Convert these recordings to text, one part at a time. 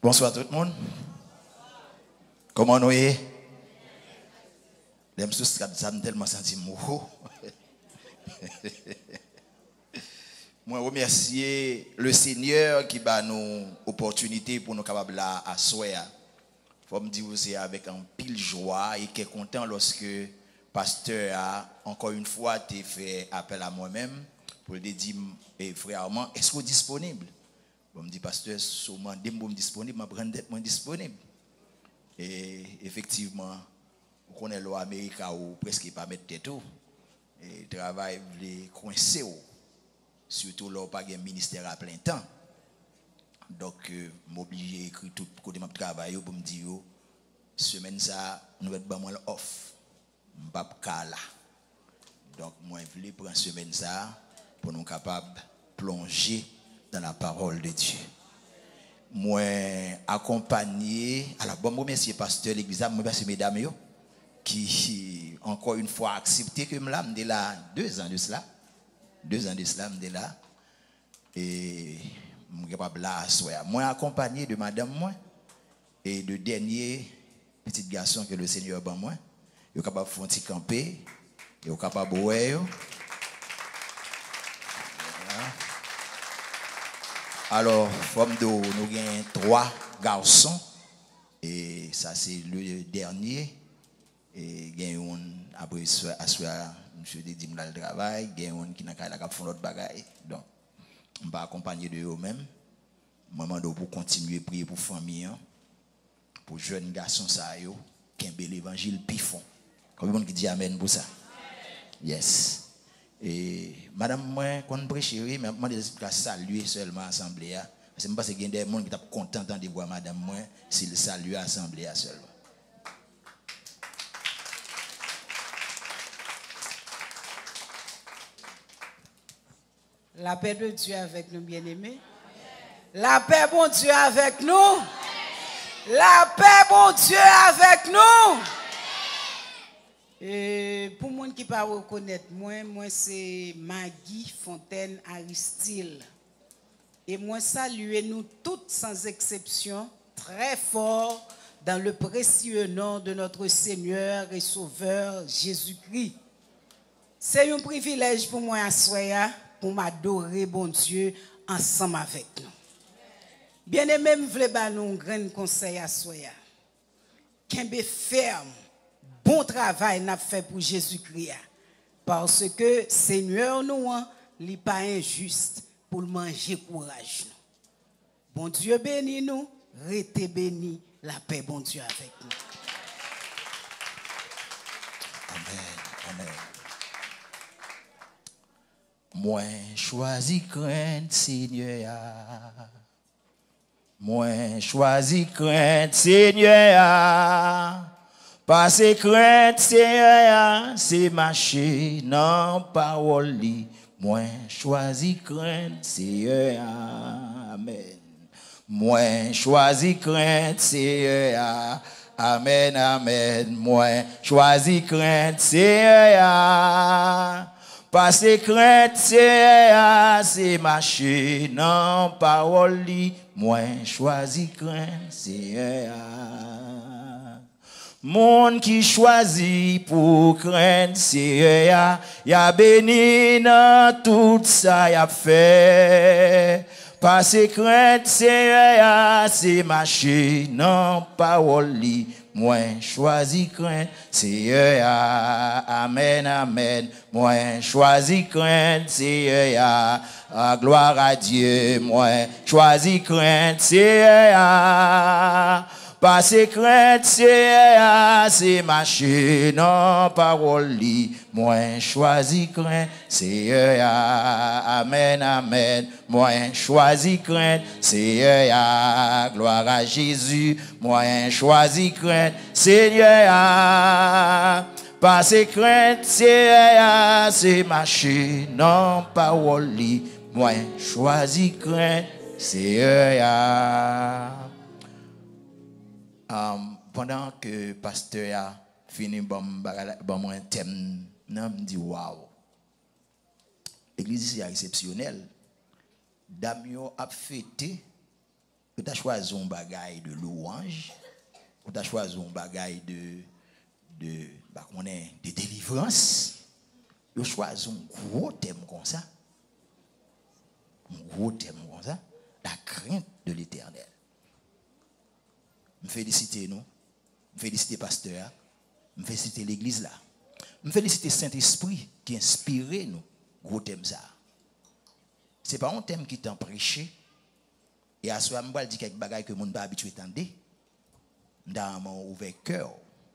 Bonsoir tout le monde. Comment nous est? Les gens ça me tellement senti mou. Moi remercier le Seigneur qui bat nous opportunité pour nous capables là à soir. Faut me dire c'est avec un pile joie et qui est content lorsque pasteur a encore une fois fait appel à moi-même pour le dire et frère Armand, est-ce que vous êtes disponible? Bon me dit pasteur sûrement dès que disponible, m'a prendre d'être moins disponible. Et effectivement, on connaît l'Amérique où presque pas mettre tête tout et travail les coincé surtout là pas un ministère à plein temps. Donc m'obligé écrire tout côté de travail pour me dire semaine ça nous être moins off. M'pas là. Donc moi je voulais prendre semaine ça pour nous capable plonger dans la parole de Dieu. Moi accompagné alors bon remercier pasteur l'église moi remercier mesdames yo qui encore une fois accepté que me là 2 ans de cela me là et je suis capable là soir moi accompagné de madame moi et de dernier petit garçon que le Seigneur ban moi yo capable faire un petit camper yo capable ouais. Alors, nous avons 3 garçons, et ça c'est le dernier. Et il y a un, après, monsieur dit que le travail, il y a un qui n'a pas fait l'autre bagaille. Donc, on va accompagner de eux-mêmes. Maman doit pour continuer à prier pour la famille, pour les jeunes garçons, qui ont l'évangile pifon. Comme on qui dit Amen pour ça. Yes. Et madame moi quand prêcherie mais moi je saluer seulement assemblée parce que je pense qu'il y a des gens qui sont contents de voir madame moi s'il salue assemblée seulement. La paix de Dieu avec nous bien-aimés. La paix bon Dieu avec nous. La paix bon Dieu avec nous. Et pour les gens qui ne pas reconnaître moi c'est Maggie Fontaine Aristide. Et moi saluer nous toutes sans exception très fort dans le précieux nom de notre Seigneur et Sauveur Jésus-Christ. C'est un privilège pour moi à soir pour m'adorer bon Dieu ensemble avec nous. Bien-aimé, je voulais nous un grand conseil à soir. Kembe ferme. Bon travail n'a fait pour Jésus-Christ. Parce que Seigneur nous, n'est pas injuste pour manger courage. Bon Dieu béni nous, restez béni, la paix bon Dieu avec nous. Amen, amen. Moi choisi crainte Seigneur. Moi choisi crainte Seigneur. Parce que crainte c'est marcher dans parole li. Moi choisi crainte Seigneur. Amen. Moi choisi crainte Seigneur. Amen, amen. Moi choisi crainte Seigneur. Parce que crainte c'est marcher dans parole li. Moi choisi crainte Seigneur. Monde qui choisit pour craindre Seigneur, y'a béni dans tout ça y'a fait. Parce que craindre Seigneur, c'est marcher dans parole li. Moi choisi craindre Seigneur. Amen, amen. Moi choisi craindre Seigneur. Gloire à Dieu. Moi choisi craindre Seigneur. Parce que crainte c'est marcher dans parole li. Moi choisi crainte Seigneur. Amen, amen. Moi choisi crainte Seigneur. Gloire à Jésus. Moi choisi crainte Seigneur. Parce que crainte c'est marcher dans parole li. Moi choisi crainte Seigneur. Pendant que pasteur a fini un thème, je me dis waouh. L'église est exceptionnelle. Damio a fêté Ou t'as choisi un bagage de louange, ou t'as choisi un bagage de délivrance. Vous choisi un gros thème comme ça. Un gros thème comme ça. La crainte de l'Éternel. Je félicite nous. Je félicite pasteur. Je félicite l'église là. Je félicite Saint-Esprit qui inspire nous. Gros thème ça. Ce n'est pas un thème qui t'a prêché. Et à ce moment-là, je dis quelques bagages que je ne suis pas habitué à entendre. Dans mon ouvert cœur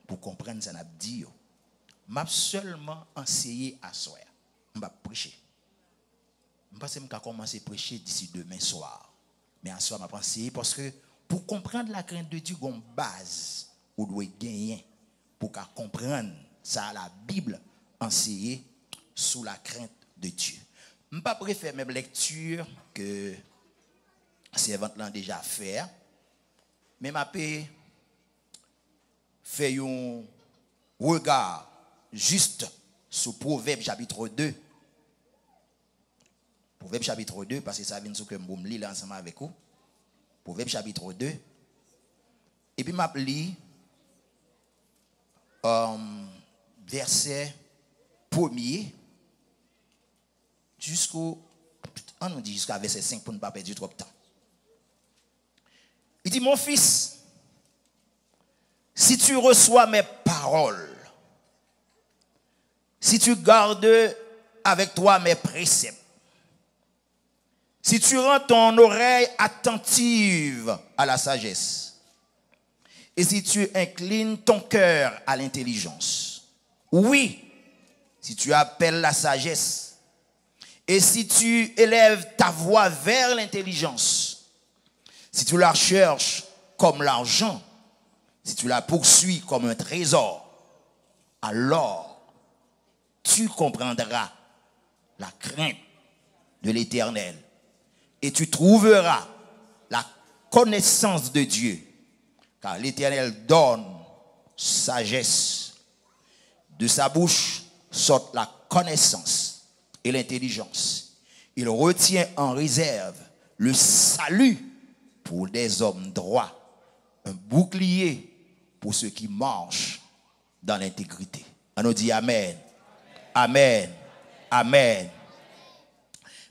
pour comprendre ce que je dis. Je vais seulement enseigner à soi. Je vais prêcher. Je pense que je vais commencer à prêcher d'ici demain soir. Mais à soi, je vais enseigner parce que pour comprendre la crainte de Dieu, il y a une base où doit gagner pour comprendre ça la Bible enseigner sous la crainte de Dieu. Je ne préfère mes lectures que servante l'a déjà fait, mais je fait un regard juste sur Proverbe chapitre 2. Proverbe chapitre 2, parce que ça vient de ce que je lis ensemble avec vous. Proverbe chapitre 2. Et puis je lis verset 1er jusqu'à verset 5 pour ne pas perdre trop de temps. Il dit, mon fils, si tu reçois mes paroles, si tu gardes avec toi mes préceptes, si tu rends ton oreille attentive à la sagesse, et si tu inclines ton cœur à l'intelligence, oui, si tu appelles la sagesse, et si tu élèves ta voix vers l'intelligence, si tu la cherches comme l'argent, si tu la poursuis comme un trésor, alors tu comprendras la crainte de l'Éternel et tu trouveras la connaissance de Dieu. Car l'Éternel donne sagesse. De sa bouche sort la connaissance et l'intelligence. Il retient en réserve le salut pour des hommes droits, un bouclier pour ceux qui marchent dans l'intégrité. On nous dit Amen. Amen. Amen.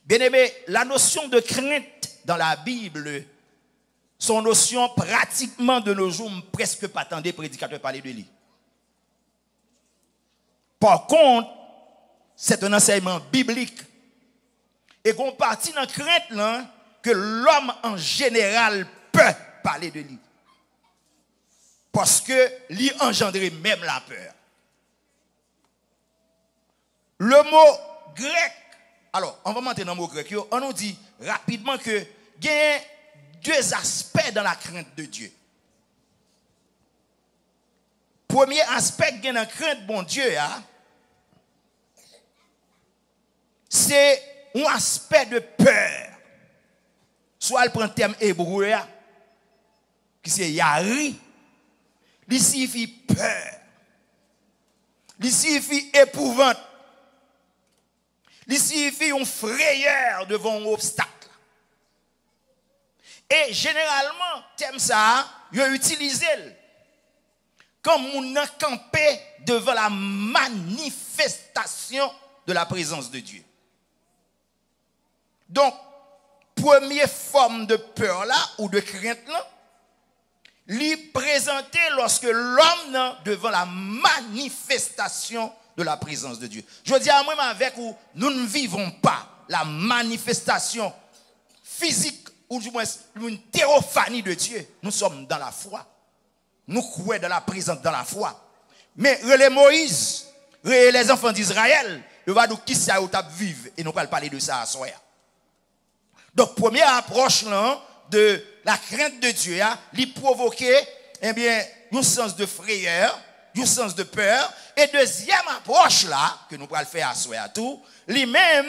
Bien-aimé, la notion de crainte dans la Bible, son notion pratiquement de nos jours, presque pas tant des prédicateurs parler de lui. Par contre, c'est un enseignement biblique. Et qu'on partit dans la crainte là, que l'homme en général peut parler de lui. Parce que lui engendrait même la peur. Le mot grec, alors on va monter dans le mot grec, on nous dit rapidement que il y a deux aspects dans la crainte de Dieu. Premier aspect qu'il y a dans la crainte bon Dieu, c'est un aspect de peur. Soit elle prend le terme hébreu, qui c'est yari, il signifie peur, il signifie épouvante, il signifie une frayeur devant un obstacle. Et généralement, thème ça, il a utilisé comme on a campé devant la manifestation de la présence de Dieu. Donc, première forme de peur là, ou de crainte là, lui présenté lorsque l'homme devant la manifestation de la présence de Dieu. Je dis à moi avec vous, nous ne vivons pas la manifestation physique ou du moins une théophanie de Dieu. Nous sommes dans la foi. Nous croyons dans la présence dans la foi. Mais les Moïse, les enfants d'Israël, ils vont nous qui ça ou t'a vivre et nous pas parler de ça à soi. Donc première approche là de la crainte de Dieu, lui provoquer un sens de frayeur, un sens de peur. Et deuxième approche là, que nous allons faire à soi à tout, lui-même,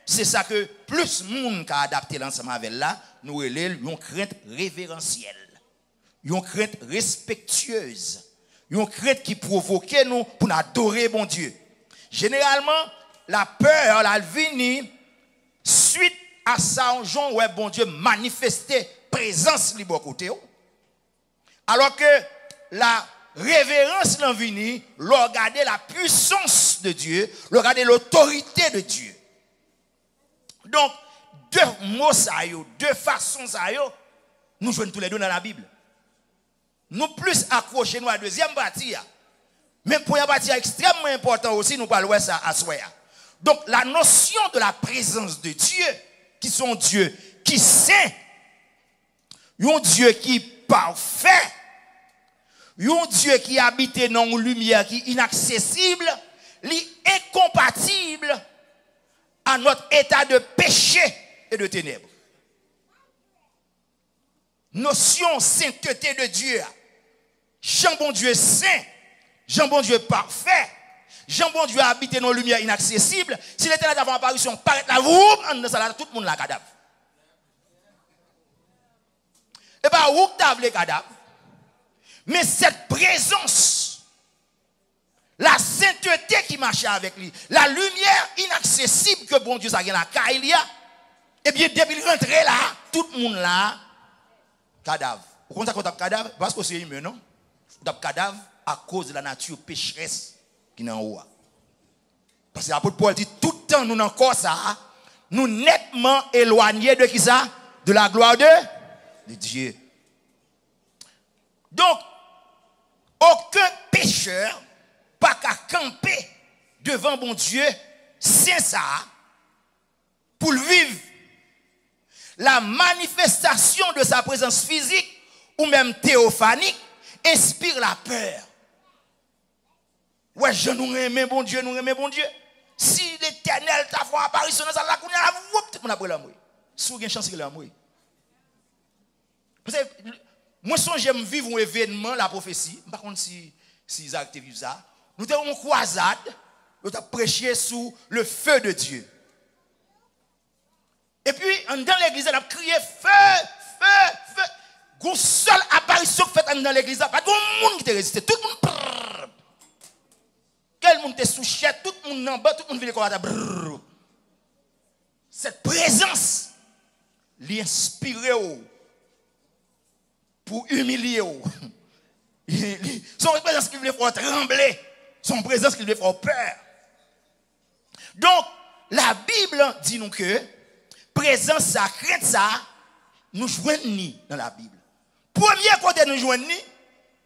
c'est ça que plus de monde qui a adapté l'ensemble avec là, nous relèvons une crainte révérentielle, une crainte respectueuse, une crainte qui provoque nous pour nous adorer bon Dieu. Généralement, la peur, la vient suite à ça, on ouais bon Dieu manifesté présence libre côté. Alors que la révérence l'envini, regarder la puissance de Dieu, regarder l'autorité de Dieu. Donc, deux mots ça yo, deux façons ça yo, nous jouons tous les deux dans la Bible. Nous plus accrochés nous à la deuxième partie. Mais première partie extrêmement important aussi, nous parlons ça à soi. Donc, la notion de la présence de Dieu, qui sont Dieu qui saint, un Dieu qui parfait, un Dieu qui habite dans une lumière qui est inaccessible, incompatible à notre état de péché et de ténèbres. Notion sainteté de Dieu. Jean bon Dieu saint, Jean bon Dieu parfait, Jean bon Dieu habite dans une lumière inaccessible. Si l'Éternel a fait apparition, paraît la vous, tout le monde la cadavre. Et pas où tu les cadavres. Mais cette présence, la sainteté qui marchait avec lui, la lumière inaccessible que bon Dieu a dans la caille, et bien depuis il rentre là, tout le monde là, cadavre. Pourquoi on a cadavre? Parce que c'est humain, non? On a cadavre à cause de la nature pécheresse qui est en haut. Parce que l'apôtre Paul dit tout le temps nous dans corps ça, nous nettement éloignés de qui ça? De la gloire de Dieu. Donc, aucun pécheur pas qu'à camper devant bon Dieu c'est ça pour le vivre. La manifestation de sa présence physique ou même théophanique inspire la peur. Ouais, je nous aime bon Dieu, nous aime bon Dieu. Si l'Éternel t'a fait apparition dans la lacune, on a pris la mouille. Si vous avez une chance de la mouille. Moi, j'aime vivre un événement, la prophétie. Par contre, si Isaac te vivre ça, nous avons une croisade, nous avons prêché sous le feu de Dieu. Et puis, dans l'église, on a crié feu, feu, feu. Une seule apparition faite dans l'église, pas de monde qui te résiste. Tout le monde. Quel monde te souchette, tout le monde en bas, tout le monde vient comme ça. Cette présence, l'inspire pour humilier. Son présence qui veut faire trembler. Son présence qui veut faire peur. Donc, la Bible dit nous que présence sacrée ça, nous joignons dans la Bible. Premier côté nous joignons,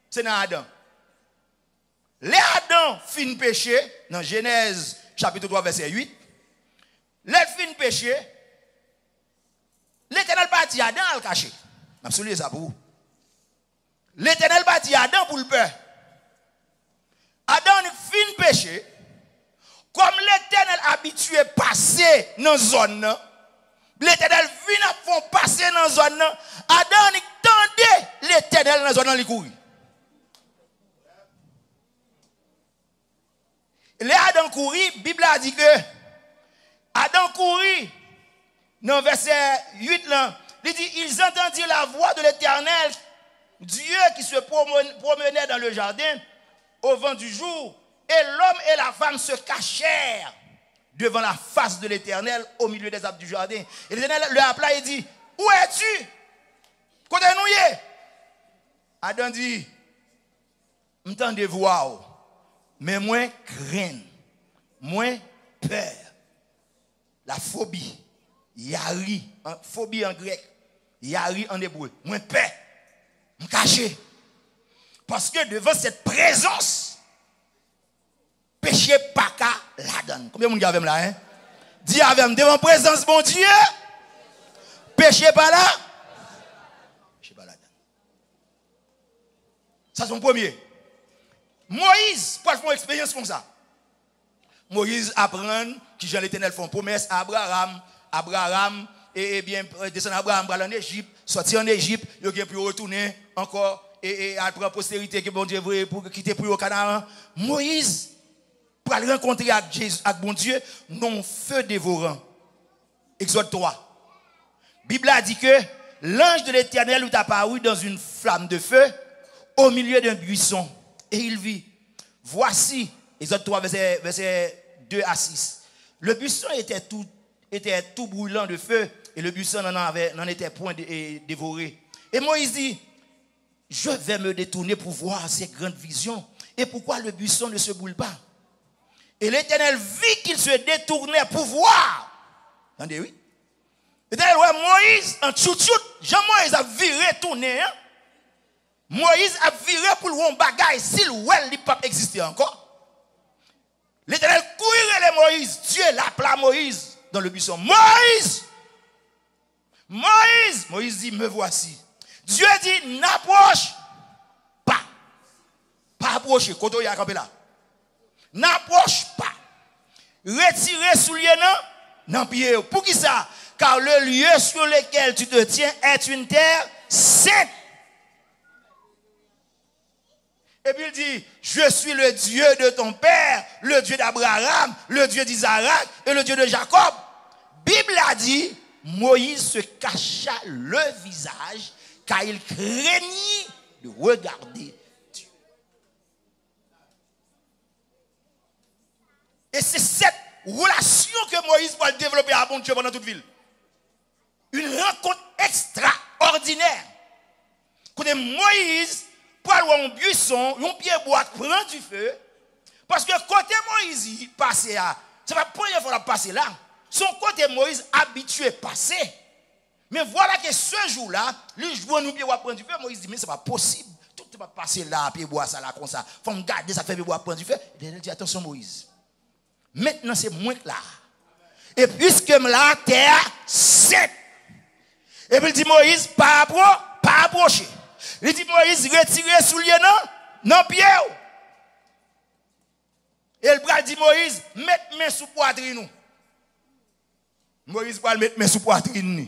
c'est dans Adam. Les Adam fin péché, dans Genèse chapitre 3 verset 8, les fin péché, l'Éternel partit Adam à le cacher. Je vais souligner ça pour vous. L'Éternel partit Adam pour le peur. Adam fin péché, comme l'Éternel habitué passer dans la zone, l'Éternel vient à passer dans la zone, Adam tendait l'Éternel dans la zone, il courit. Les Adam courit, la Bible a dit que Adam courit, dans verset 8, là, il dit, ils entendirent la voix de l'Éternel, Dieu qui se promenait dans le jardin au vent du jour, et l'homme et la femme se cachèrent devant la face de l'Éternel au milieu des arbres du jardin. Et l'Éternel le appela et dit, où es-tu? Côté nous y est. Adam dit, m'entendez voir, mais moins crainte, moins peur. La phobie, yari, phobie en grec, yari en hébreu, moins peur, me cacher. Parce que devant cette présence, péché pas qu'à la donne. Combien de monde avec moi là, hein? Dis avec moi, devant présence, bon Dieu, péché pas là, péché pas la donne. Ça c'est mon premier. Moïse, pour faire une expérience comme ça. Moïse apprend que Jean l'Éternel font promesse à Abraham, et bien descendre Abraham en Égypte, sortir en Égypte, il a pu retourner encore et après postérité que bon Dieu veut pour quitter pour au Canaan. Moïse pour aller rencontrer avec Jésus, avec bon Dieu, non feu dévorant. Exode 3. Bible a dit que l'ange de l'Éternel lui apparu dans une flamme de feu au milieu d'un buisson. Et il vit, voici, Exode 3, verset 2 à 6. Le buisson était tout était tout brûlant de feu et le buisson n'en était point dévoré. Et Moïse dit, je vais me détourner pour voir ces grandes visions. Et pourquoi le buisson ne se brûle pas? Et l'Éternel vit qu'il se détournait pour voir. Entendez, oui? L'Éternel, ouais, Moïse, en tchou-tchou, Jean-Moïse a viré tourner. Hein? Moïse a viré pour le bagaille s'il ouais, il pas exister encore. L'Éternel courait les Moïse. Dieu l'appela Moïse dans le buisson. Moïse! Moïse! Moïse dit, me voici. Dieu dit, n'approche pas. Pas approcher. Quand il y a campé là. N'approche pas. Retirez souliers non pied. Pour qui ça? Car le lieu sur lequel tu te tiens est une terre sainte. Et puis il dit, je suis le Dieu de ton père, le Dieu d'Abraham, le Dieu d'Isaac et le Dieu de Jacob. Bible a dit, Moïse se cacha le visage car il craignit de regarder Dieu. Et c'est cette relation que Moïse va développer à bon Dieu pendant toute ville. Une rencontre extraordinaire. Quand Moïse pour un buisson, un pied bois prend du feu. Parce que côté Moïse, passé là, c'est pas la première fois qu'il passe là. Son côté Moïse habitué passer. Mais voilà que ce jour-là, le jour où nous pieds bois prend du feu, Moïse dit, mais c'est pas possible. Tout ne va pas passer là, pied bois ça là, comme ça. Il faut me garder, ça fait pied bois prendre du feu. Et il dit, attention Moïse. Maintenant c'est moins que là. Et puisque la terre sèche. Et puis il dit, Moïse, pas approcher. Il dit, Moïse, retirez souliers non pied. Et le bras dit, Moïse, mettez main sous poitrine. Moïse va mettre main sous poitrine.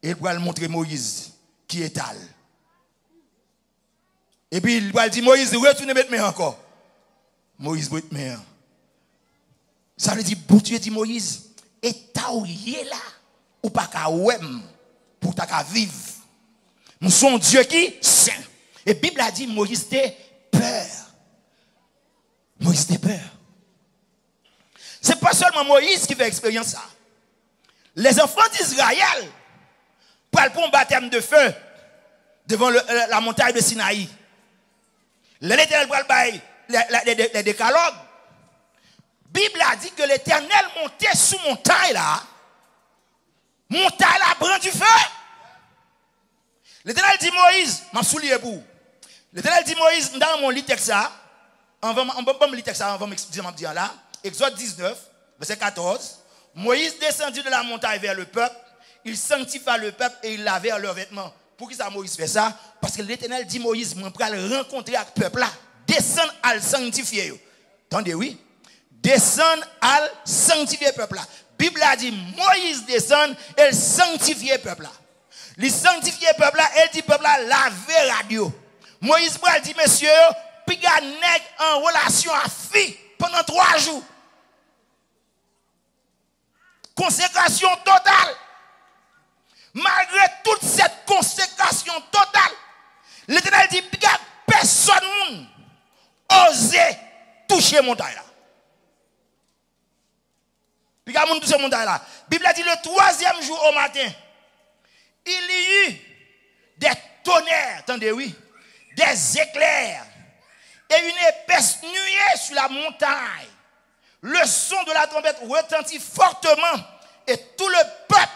Et il va montrer Moïse qui est tal. Et puis il va dire, Moïse, retournez mettre main encore. Moïse va mettre main. Ça veut dire, bon Dieu dit, Moïse, et t'as là, ou pas qu'à ouem, pour ta vivre. Nous sommes Dieu qui saint. Et la Bible a dit Moïse était peur. Moïse était peur. Ce n'est pas seulement Moïse qui fait expérience ça. Les enfants d'Israël parlent pour un baptême de feu devant la montagne de Sinaï. L'Éternel parle les décalogues. La Bible a dit que l'Éternel montait sous montagne là. Montagne là prend du feu. L'Éternel dit Moïse, m'a soulié pour. L'Éternel dit Moïse, dans mon lit texte ça, on va me lire texte ça, on va m'expliquer là. Exode 19, verset 14. Moïse descendit de la montagne vers le peuple, il sanctifia le peuple et il lavait leurs vêtements. Pour qui ça Moïse fait ça? Parce que l'Éternel dit Moïse, moi pour le rencontrer avec le peuple là, descendre à le sanctifier. Attendez, oui. Descendre à le sanctifier le peuple là. La Bible a dit Moïse descend et sanctifier le peuple là. Il sanctifie le peuple là, elle dit peuple là, laver radio. Moïse dit, messieurs, piga nèg en relation à fille pendant 3 jours. Consécration totale. Malgré toute cette consécration totale, l'Éternel dit, piga personne osé toucher montagne là. Piga moun toucher montagne là. La Bible a dit le 3e jour au matin, il y eut des tonnerres, attendez, oui, des éclairs et une épaisse nuée sur la montagne. Le son de la trompette retentit fortement et tout le peuple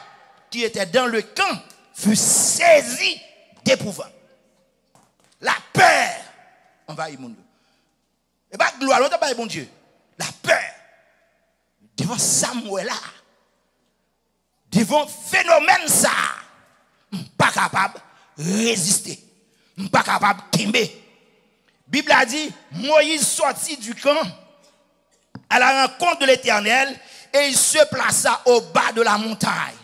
qui était dans le camp fut saisi d'épouvante. La peur envahit mon Dieu. Et pas gloire, l'autre pas bon Dieu. La peur devant Samuel là, devant phénomène ça. Pas capable de résister. Pas capable de tomber. La Bible a dit, Moïse sortit du camp à la rencontre de l'Éternel et il se plaça au bas de la montagne.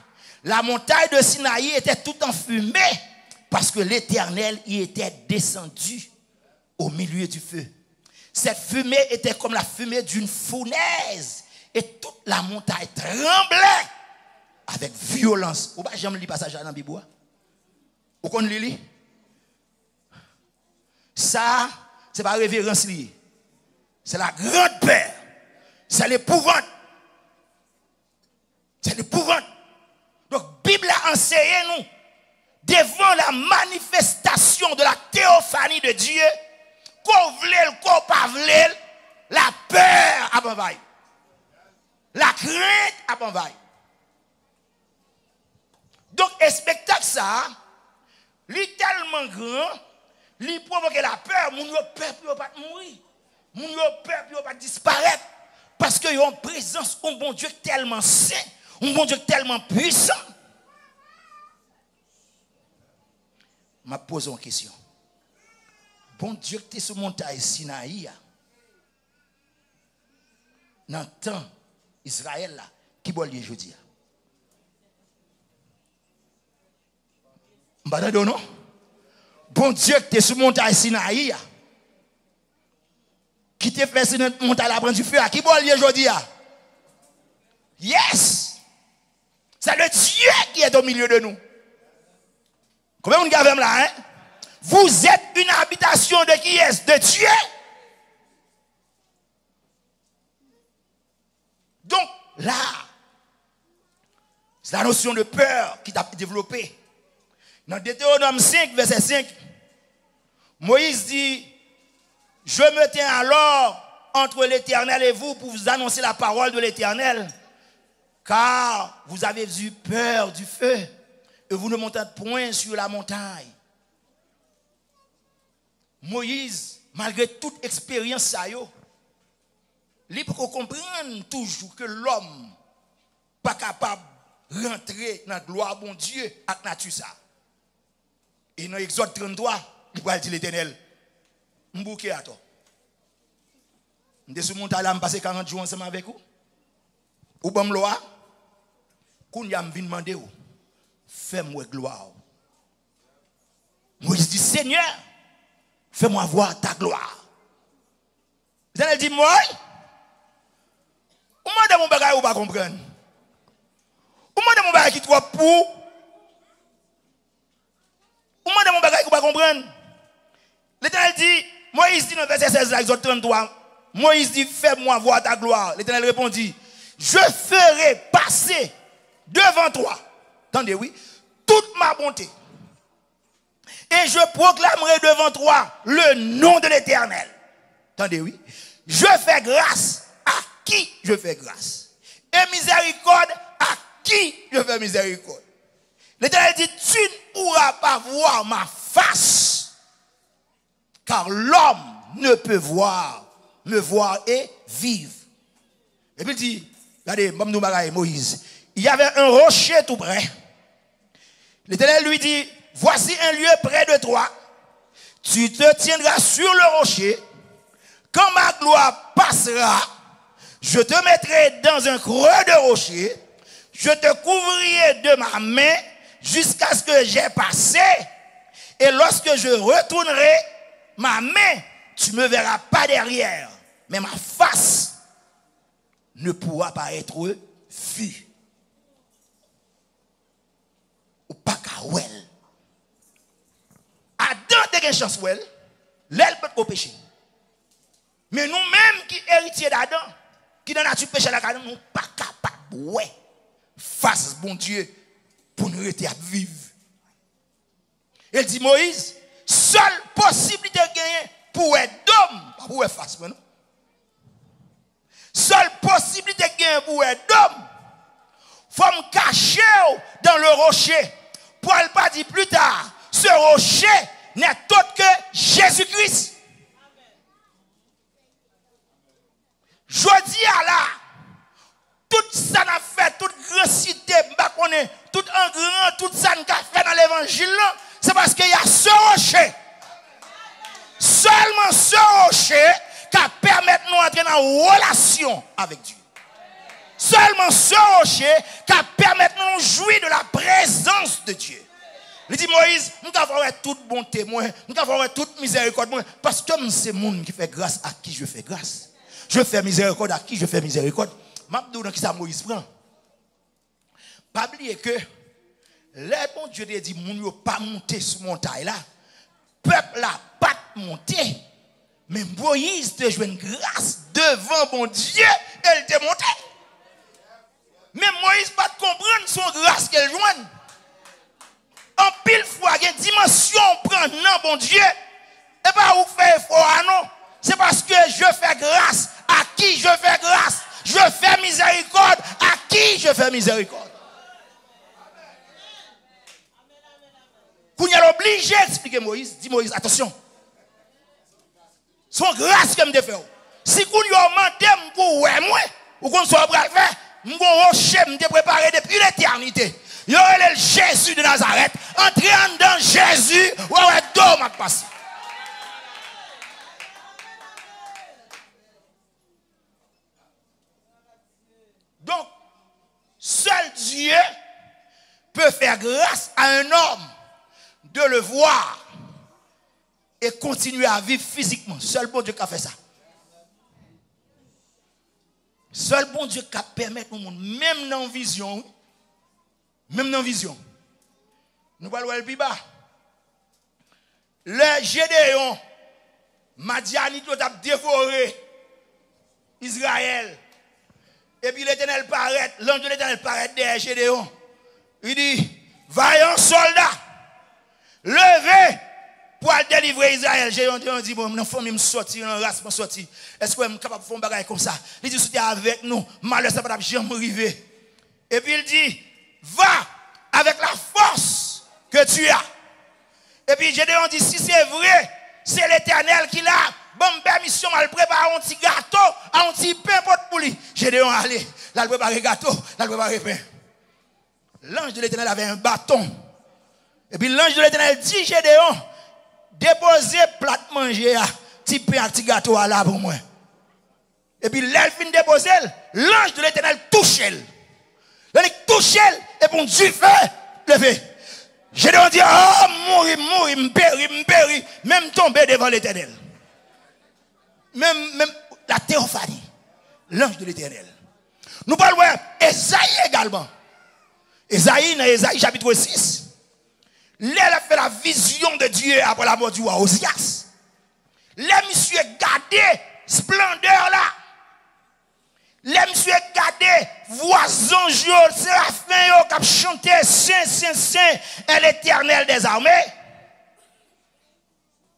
La montagne de Sinaï était toute en fumée parce que l'Éternel y était descendu au milieu du feu. Cette fumée était comme la fumée d'une fournaise et toute la montagne tremblait avec violence. Ou pas jamais lu passage dans la Bible. Ou qu'on lit? Ça, c'est pas révérence liée. C'est la grande peur. C'est l'épouvante. C'est l'épouvante. Donc, la Bible a enseigné nous, devant la manifestation de la théophanie de Dieu, qu'on voulait, qu'on pas voulait, la peur a envahi. La crainte a envahi. Donc, un spectacle, ça, il est tellement grand, il provoque la peur, moun yo peur pour pas mourir. Moun yo peur pour pas disparaître. Parce qu'il y a une présence, un bon Dieu tellement saint, un bon Dieu tellement puissant. Je pose une question. Bon Dieu qui est sur montagne Sinaï, dans le temps Israël là, qui boit lié jeudi? M'badado non? Bon Dieu qui est sur montagne Sinaï, qui te fait sur notre montagne la prendre du feu, qui boit lié jeudi? Yes! C'est le Dieu qui est au milieu de nous. Combien vous avez là, hein? Vous êtes une habitation de qui est? De Dieu. Donc, là, c'est la notion de peur qui t'a développée. Dans Deutéronome 5, verset 5, Moïse dit, je me tiens alors entre l'Éternel et vous pour vous annoncer la parole de l'Éternel, car vous avez eu peur du feu et vous ne montez point sur la montagne. Moïse, malgré toute expérience, ça yo, il faut comprendre toujours que l'homme n'est pas capable de rentrer dans la gloire de Dieu avec la nature. Ça. Et dans Exode 33, il va dire l'Éternel, je suis à toi. Je suis monté là, je passe 40 jours ensemble avec vous. Ou bon loi, quand je viens demander, fais-moi gloire. Moïse dit, Seigneur, fais-moi voir ta gloire. L'Éternel dit, moi, ou moi de mon bagage ou pas comprendre. Ou moi de mon bagage qui trop pour. Ou moi de mon bagage ou pas comprendre. L'Éternel dit, Moïse dit dans verset 16, Exode 33, Moïse dit, fais-moi voir ta gloire. L'Éternel répondit, je ferai passer devant toi, attendez oui, toute ma bonté. Et je proclamerai devant toi le nom de l'Éternel. Attendez oui, je fais grâce à qui je fais grâce. Et miséricorde à qui je fais miséricorde. L'Éternel dit, tu ne pourras pas voir ma face, car l'homme ne peut me voir et vivre. Et puis il dit, regardez, Moïse, il y avait un rocher tout près. L'Éternel lui dit, voici un lieu près de toi. Tu te tiendras sur le rocher. Quand ma gloire passera, je te mettrai dans un creux de rocher. Je te couvrirai de ma main jusqu'à ce que j'ai passé. Et lorsque je retournerai ma main, tu ne me verras pas derrière. Mais ma face ne pourra pas être vue. Ou pas qu'à ouel. Adam a une chance ouel, l'elle peut pas pécher. Mais nous-mêmes qui héritiers d'Adam, qui dans la nature péché la nous ne pas capables ouais face bon Dieu pour nous rester à vivre. Il dit Moïse, seule possibilité de gagner pour être d'homme, pas pour être face maintenant. Seule possibilité de gagner pour être d'homme, faut me cacher dans le rocher. Pour ne pas dire plus tard, ce rocher n'est autre que Jésus-Christ. Je dis à là, tout ça n'a fait, toute grande cité, tout un grand, tout ça n'a fait dans l'évangile, c'est parce qu'il y a ce rocher. Seulement ce rocher qui permet de nous entrer en relation avec Dieu. Seulement ce rocher qui permet de nous jouir de la présence de Dieu. Il dit Moïse, nous avons toute bonté, nous avons toute miséricorde, parce que c'est le monde qui fait grâce à qui je fais grâce. Je fais miséricorde à qui je fais miséricorde. Je vais qui ça Moïse prend. Pas oublier que les bon Dieu te dit, moun yo pas monter sur montagne là. Peuple là pas monter. Mais Moïse te joue une grâce devant mon Dieu, elle te monté. Mais Moïse pas comprendre son grâce qu'elle joigne. En pile fois, il y a une dimension prend non, bon Dieu. Et pas où faire effort, non. C'est parce que je fais grâce. À qui je fais grâce? Je fais miséricorde. À qui je fais miséricorde? Qu'on y a obligé d'expliquer Moïse. Dis Moïse, attention. Son grâce que me fait. Si qu'on y a demandé, ouais, moi, ou qu'on soit prêt à faire, mon rocher me préparé depuis l'éternité. Il y aurait le Jésus de Nazareth. Entrez dans Jésus, ouais, d'eau m'a passé. Donc, seul Dieu peut faire grâce à un homme de le voir et continuer à vivre physiquement. Seul bon Dieu qui a fait ça. Seul bon Dieu qui a permis au monde, même dans la vision, nous allons voir le plus bas. Le Gédéon, Madianite a dévoré Israël. Et puis l'Éternel paraît, l'ange de l'Éternel paraît derrière Gédéon. Il dit, vaillant soldat, levez pour délivrer Israël. Gédéon dit, bon, mon famille me sortir, mon race me sortir. Est-ce que je suis capable de faire un bagage comme ça? Il dit, soutien avec nous, malheur, ça ne va jamais arriver. Et puis il dit, va avec la force que tu as. Et puis Gédéon dit, si c'est vrai, c'est l'Éternel qui l'a. Bonne permission, elle prépare un petit gâteau, un petit pain pour lui. Gédéon allez, là prépare gâteau, là prépare pain. L'ange de l'Éternel avait un bâton. Et puis l'ange de l'Éternel dit, Gédéon, déposez plat manger, petit pain, un petit gâteau à là pour moi. Et puis l'elfine déposé, l'ange de l'Éternel touche elle. Il touche elle, et pour Dieu fait, lever. Gédéon dit, oh, mourir, m'péri, même tomber devant l'Éternel. Même la théophanie, l'ange de l'Éternel. Nous parlons d'Ésaïe également. Ésaïe, dans Ésaïe chapitre 6, là, il a fait la vision de Dieu après la mort du roi Osias. Là, monsieur gardé splendeur là. Là, monsieur gardé voisin jour, Séraphin qui a chanté Saint, est l'Éternel des armées.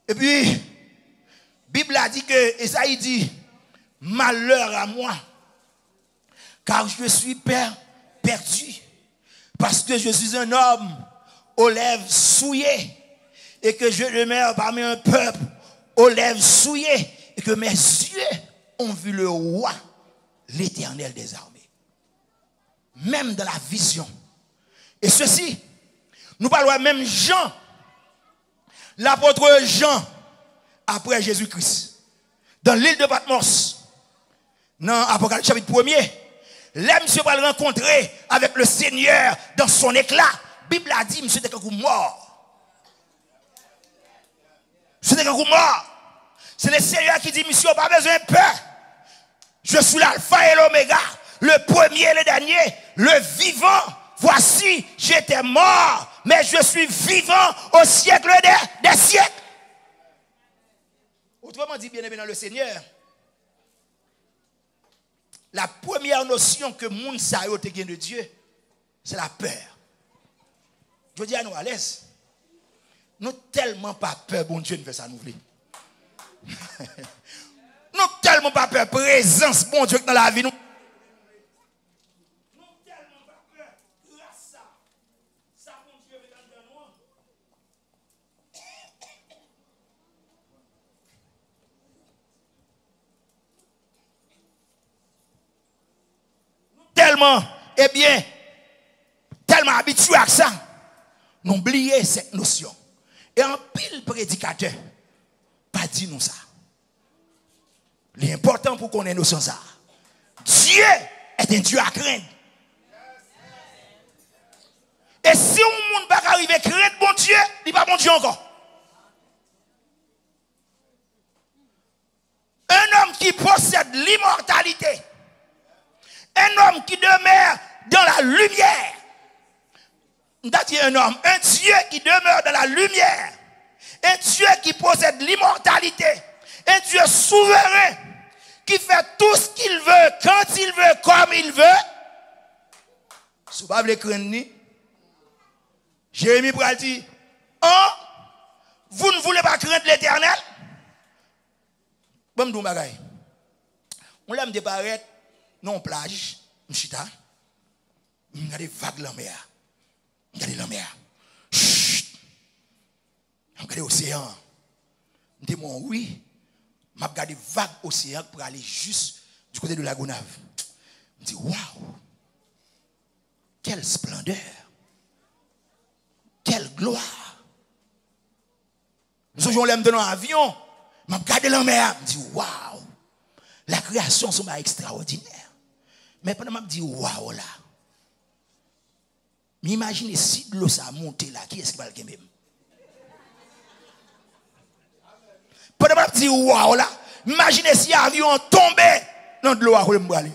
Et puis, Bible a dit que Esaïe dit, malheur à moi, car je suis perdu, parce que je suis un homme aux lèvres souillées, et que je demeure parmi un peuple aux lèvres souillées, et que mes yeux ont vu le roi, l'Éternel des armées. Même dans la vision. Et ceci, nous parlons même Jean, l'apôtre Jean, après Jésus-Christ, dans l'île de Patmos, dans Apocalypse chapitre 1er, là, monsieur va le rencontrer avec le Seigneur dans son éclat. La Bible a dit, monsieur était un coup mort. C'était un coup mort. C'est le Seigneur qui dit, monsieur, pas besoin de peur. Je suis l'alpha et l'oméga, le premier et le dernier, le vivant. Voici, j'étais mort, mais je suis vivant au siècle des siècles. Autrement dit, bien aimé dans le Seigneur, la première notion que moun sa yo te gen de Dieu, c'est la peur. Je dis à nous à l'aise. Nous tellement pas peur, bon Dieu ne fait ça nous voulons. Nous tellement pas peur, présence, bon Dieu dans la vie nous. Nous tellement pas peur, grâce à ça, bon Dieu veut dans nous. Tellement, eh bien, tellement habitués à ça, nous oublions cette notion. Et en pile prédicateur, pas dit nous ça. L'important pour qu'on ait notion ça. Dieu est un Dieu à craindre. Et si on ne peut pas arriver à craindre bon Dieu, il n'est pas bon Dieu encore. Un homme qui possède l'immortalité, un homme qui demeure dans la lumière. Un homme, un Dieu qui demeure dans la lumière, un Dieu qui possède l'immortalité, un Dieu souverain qui fait tout ce qu'il veut, quand il veut, comme il veut. Si vous ne voulez pas craindre, Jérémie pral dit, oh, vous ne voulez pas craindre l'Éternel? Bon, m'dou bagay. On l'a me paraître non plage, m'chita. M'gade vague la mer. M'gade la mer. Chut. M'gade océan. M'dé mon oui. M'a gade vague océan pour aller juste du côté de la Gonave. M'dit waouh. Quelle splendeur. Quelle gloire. Nous sommes dans un avion. Je regarde la mer. Je me dis, waouh. La création, c'est extraordinaire. Mais pendant que je me dis, waouh là. Imaginez si de l'eau ça monte là. Qui est-ce qui va le gagner? Pendant que je me dis, waouh là. Imaginez si l'avion tombait dans de l'eau à aller.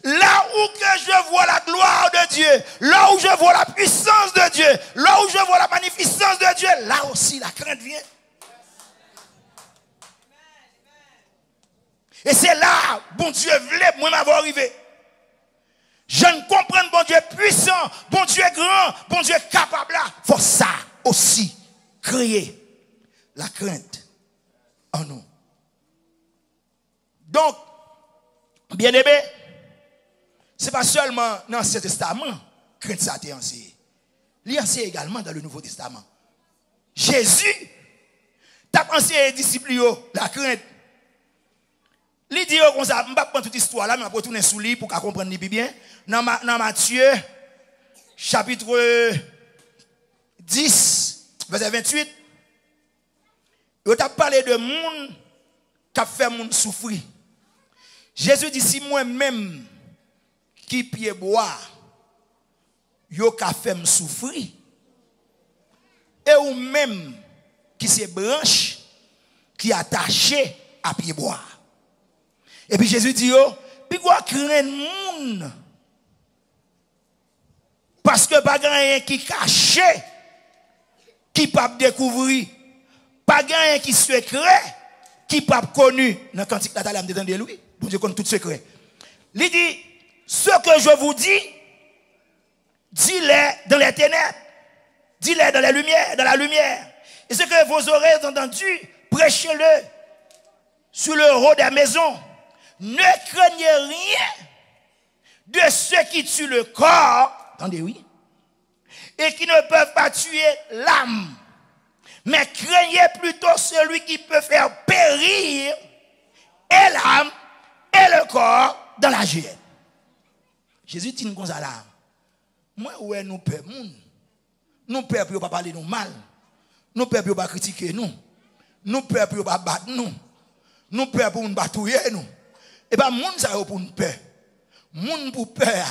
Là où que je vois la gloire de Dieu, là où je vois la puissance de Dieu, là où je vois la magnificence de Dieu, là aussi la crainte vient. Et c'est là, bon Dieu voulait moi m'avoir arrivé. Je ne comprends bon Dieu puissant, bon Dieu grand, bon Dieu capable là. Faut ça aussi créer la crainte en nous. Donc, bien aimé, ce n'est pas seulement dans l'Ancien Testament que ça a été enseigné. Il y a enseigné également dans le Nouveau Testament. Jésus t'a enseigné les disciples la crainte. Il dit comme ça, je ne vais pas prendre toute l'histoire là, mais je vais retourner sous lui pour comprendre bien. Dans Matthieu, chapitre 10, verset 28, il t'a parlé de monde qui a fait monde souffrir. Jésus dit, si moi-même, qui pied bois, yo ka fait me souffrir, et ou même qui se branche, qui attaché à pied bois. Et puis Jésus dit yo, puis quoi craindre moun, parce que pas rien qui caché, qui pas découvrir, pas rien qui secret, qui pas connu. Dans cantique la tala m'entendez lui, bon Dieu connaît tout secret. Il dit, ce que je vous dis, dis-le dans les ténèbres, dis-le dans la lumière. Et ce que vos oreilles ont entendu, prêchez-le sur le haut des maisons. Ne craignez rien de ceux qui tuent le corps, attendez oui, et qui ne peuvent pas tuer l'âme, mais craignez plutôt celui qui peut faire périr et l'âme et le corps dans la géhenne. Jésus dit comme ça là. Moi, ouais, nous peur, nous peur pour pas parler nous mal, nous peur pour pas critiquer nous peur pour pas battre nous peur pour nous batouiller nous. Et bien, moun ça pour nous peur. Moun pour peur,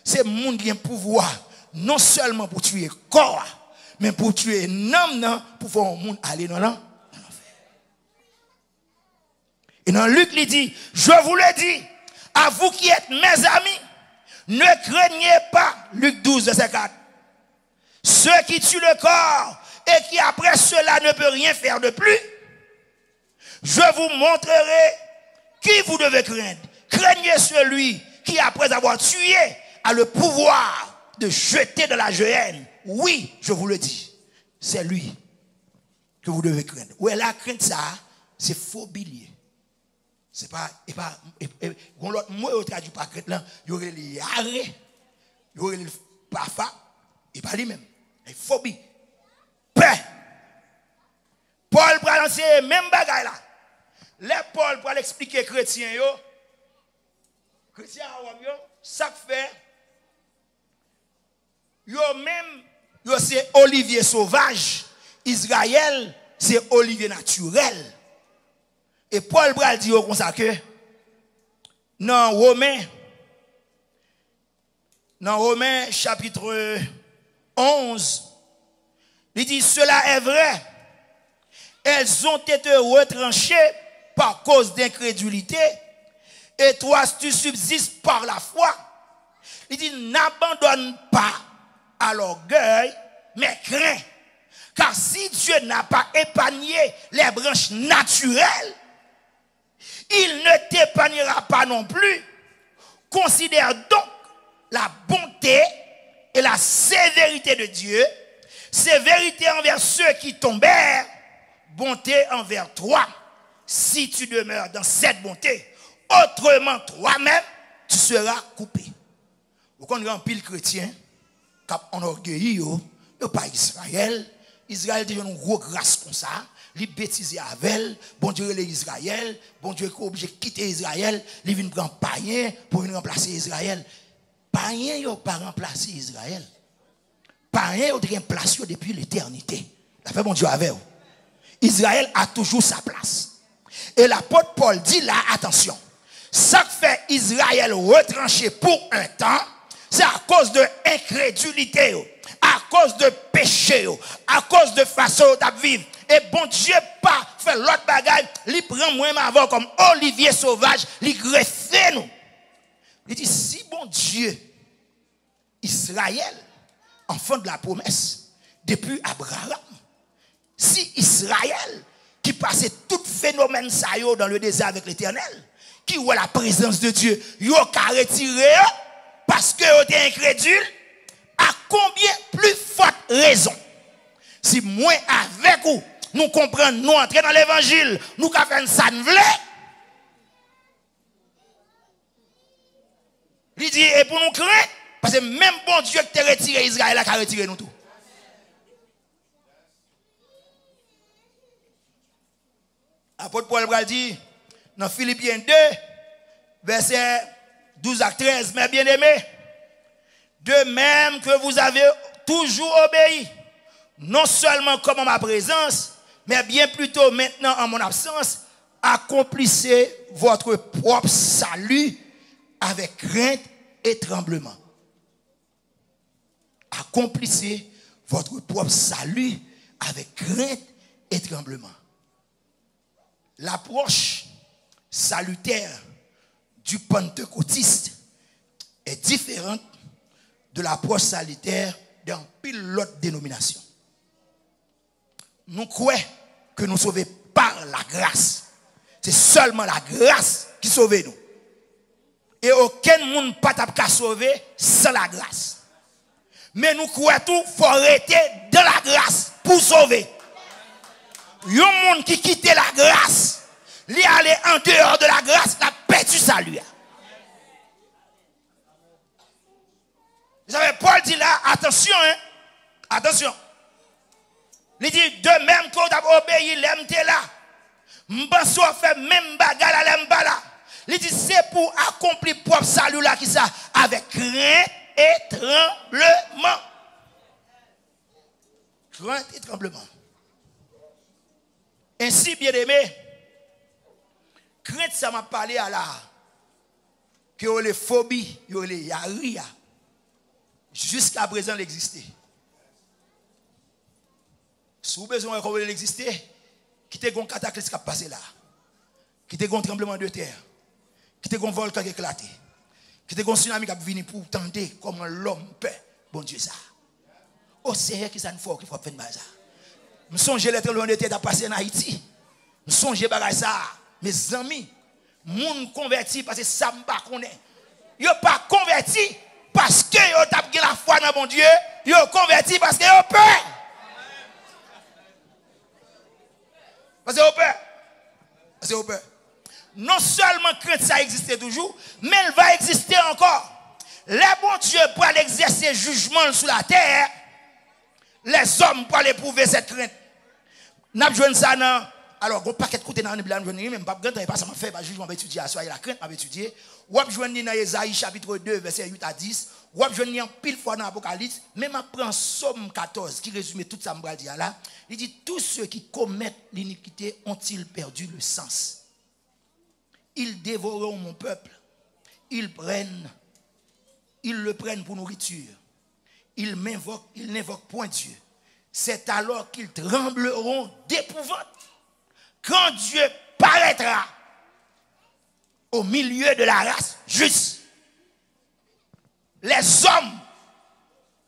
c'est moun qui a pouvoir non seulement pour tuer corps, mais pour tuer l'âme pour faire un monde aller dans l'enfer. Et dans Luc, il dit, je vous le dis, à vous qui êtes mes amis, ne craignez pas, Luc 12, verset 4, ceux qui tuent le corps et qui après cela ne peuvent rien faire de plus, je vous montrerai qui vous devez craindre. Craignez celui qui après avoir tué a le pouvoir de jeter dans la géhenne. Oui, je vous le dis, c'est lui que vous devez craindre. Ouais, la crainte ça, c'est phobie. C'est pas, l'autre mot au traduit par crainte là, il y aurait les yaré, il y aurait les pafa, et pas lui-même. Il phobie. Peur. Paul pour lancer même bagaille là. Les Paul pour expliquer chrétien yo. Chrétien yo, ça fait yo même yo c'est olivier sauvage, Israël c'est olivier naturel. Et Paul Bral dit comme ça que dans Romains chapitre 11, il dit cela est vrai. Elles ont été retranchées par cause d'incrédulité et toi tu subsistes par la foi. Il dit n'abandonne pas à l'orgueil mais crains. Car si Dieu n'a pas épargné les branches naturelles, il ne t'épargnera pas non plus. Considère donc la bonté et la sévérité de Dieu, sévérité envers ceux qui tombèrent, bonté envers toi, si tu demeures dans cette bonté. Autrement, toi-même, tu seras coupé. Vous connaissez un pile chrétien, qui ont orgueilli, pas Israël. Israël a une grosse grâce comme ça. Il bêtise avec elle. Bon Dieu, il est Israël. Bon Dieu est obligé de quitter Israël. Il vient prendre païen pour venir remplacer Israël. Païen n'a pas remplacé Israël. Païen a une place depuis l'éternité. La fait bon Dieu avec vous. Israël a toujours sa place. Et l'apôtre Paul dit là, attention, ça fait Israël retranché pour un temps, c'est à cause de incrédulité, à cause de péché, à cause de façon de vivre. Et bon Dieu pas fait l'autre bagaille, il prend moi avant comme Olivier sauvage, il greffe nous. Il dit si bon Dieu, Israël, enfant de la promesse, depuis Abraham, si Israël, qui passait tout phénomène ça dans le désert avec l'Éternel, qui voit la présence de Dieu, il a retiré parce que vous êtes incrédule, à combien plus forte raison, si moi avec vous, nous comprenons, nous entrons dans l'évangile, nous faisons ça nous voulons, il dit, et pour nous craindre, parce que même bon Dieu qui t'a retiré Israël, a retiré nous tout. Apôtre Paul dit, dans Philippiens 2, verset 12 à 13, mes bien-aimés, de même que vous avez toujours obéi, non seulement comme en ma présence, mais bien plutôt maintenant en mon absence, accomplissez votre propre salut avec crainte et tremblement. Accomplissez votre propre salut avec crainte et tremblement. L'approche salutaire du pentecôtiste est différente de l'approche salutaire d'un pilote dénomination. Nous croyons que nous sommes sauvés par la grâce. C'est seulement la grâce qui sauve nous. Et aucun monde ne peut sauver sans la grâce. Mais nous croyons tout, il faut arrêter dans la grâce pour sauver. Il y a un monde qui quitte la grâce, il est allé en dehors de la grâce, il a perdu salut. Vous savez, Paul dit là, attention, attention. Il dit, de même qu'on a obéi, l'aime là. M'penso fait même bagarre à l'aime là. Il dit, c'est pour accomplir propre salut là qui ça, avec crainte et tremblement. Crainte et tremblement. Ainsi, bien aimé, crainte, ça m'a parlé à la, que les phobies, les yaria, jusqu'à présent, l'existait. Si vous avez besoin de l'exister, quittez un cataclysme qui a passé là, quittez un tremblement de terre, quittez un volcan qui a éclaté, quittez un tsunami qui a venu pour tendre comment l'homme peut, bon Dieu ça. Oh, c'est qui ça nous faut qu'il faut faire ça. Je songe les tremblements de terre qui a passé en Haïti. Je songe ça, mes amis, moun converti parce que ça me pas connaît. Yo pas converti parce que yo t'a la foi dans mon Dieu, yo converti parce que yo peur. Parce que yo peur. Parce que yo peur. Non seulement crainte ça existe toujours, mais elle va exister encore. Les bons Dieu pour aller exercer jugement sur la terre, les hommes pour aller prouver cette crainte. N'a besoin ça non. Alors, on paquet de côté dans la Bible, même pas grand temps pas ça m'a fait jugement m'a étudier à soir la crainte m'a étudier. Ou joindre dans Ésaïe chapitre 2 verset 8 à 10, ou joindre en pile fois dans Apocalypse, même après Somme 14 qui résume tout ça me dire là, il dit tous ceux qui commettent l'iniquité ont-ils perdu le sens. Ils dévoreront mon peuple. Ils le prennent pour nourriture. Ils n'invoquent point Dieu. C'est alors qu'ils trembleront d'épouvante. Quand Dieu paraîtra au milieu de la race juste, les hommes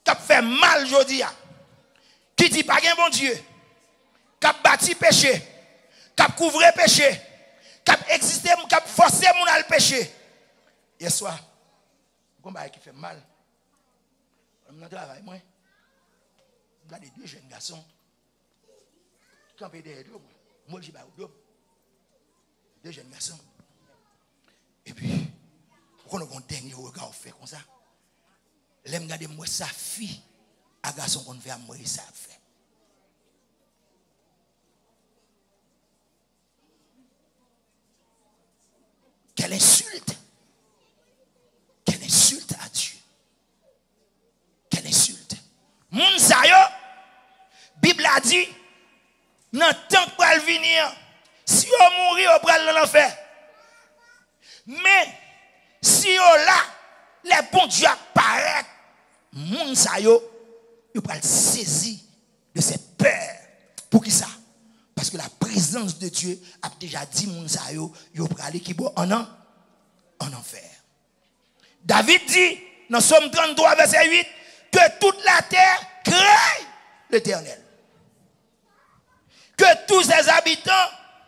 qui ont fait mal aujourd'hui, qui disent pas qu'un bon Dieu, qui ont bâti péché, qui ont couvert péché, qui ont existé, qui ont forcé mon à le péché. Hier soir, combat qui fait mal. Je travaille, moi. Je regarde deux jeunes garçons. Campés derrière eux. Moi, je suis deux jeunes garçons. Et puis, quand on a un dernier regard fait comme ça, je regarde moi, sa fille, à garçon qu'on fait à moi, ça fait. Quelle insulte! Quelle insulte à Dieu! Quelle insulte! Moun sa yo, Bible a dit, dans le temps pour venir, si on mourir, on prend l'enfer. Mais, si on là, les bons dieux apparaissent, moun sa yo, il va saisir de ses peurs. Pour qui ça? Parce que la présence de Dieu a déjà dit moun sa yo, il va aller qui bon en enfer. David dit, dans Somme 33, verset 8, que toute la terre craint l'Éternel. Que tous ses habitants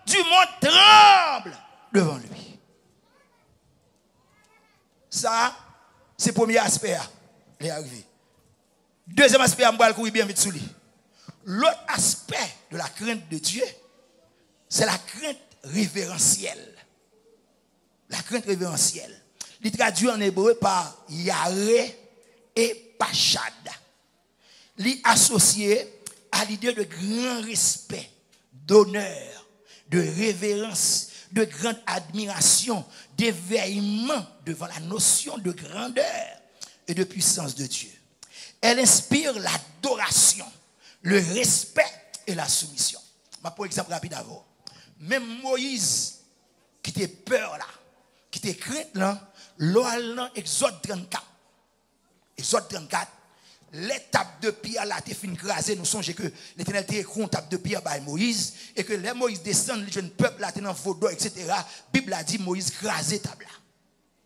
du monde tremblent devant lui. Ça, c'est le premier aspect. Il est arrivé. Deuxième aspect, je vais courir bien vite sur lui. L'autre aspect de la crainte de Dieu, c'est la crainte révérentielle. La crainte révérentielle. Il est traduit en hébreu par Yahvé et Pachad. Il est associé à l'idée de grand respect, d'honneur, de révérence, de grande admiration, d'éveillement devant la notion de grandeur et de puissance de Dieu. Elle inspire l'adoration, le respect et la soumission. Pour exemple rapide d'abord. Même Moïse, qui était peur là, qui était crainte là, l'oal Exode 34. Exode 34, les tapes de pierre là, t'es fin crasé, nous songez que l'Éternel était écrit tape de pierre par Moïse, et que les Moïse descendent, les jeunes peuples là, t'es dans Vaudou, etc. La Bible a dit Moïse crasé table là.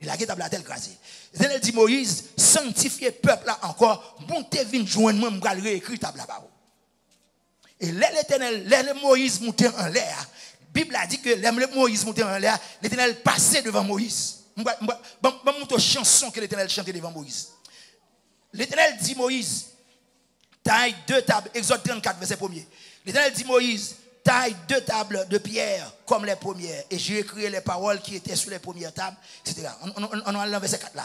Il a dit table là, tel crasé. L'Éternel dit Moïse, sanctifiez peuple là encore, montez vite joindre moi, m'gal réécrit table là. Et l'Éternel, les Moïse montait en l'air. La Bible a dit que les Moïse montait en l'air, l'Éternel passait devant Moïse. Je montre une chanson que l'Éternel chantait devant Moïse. L'Éternel dit Moïse, taille deux tables, Exode 34, verset 1er. L'Éternel dit Moïse, taille deux tables de pierre comme les premières. Et j'ai écrit les paroles qui étaient sur les premières tables, etc. On a le verset 4 là.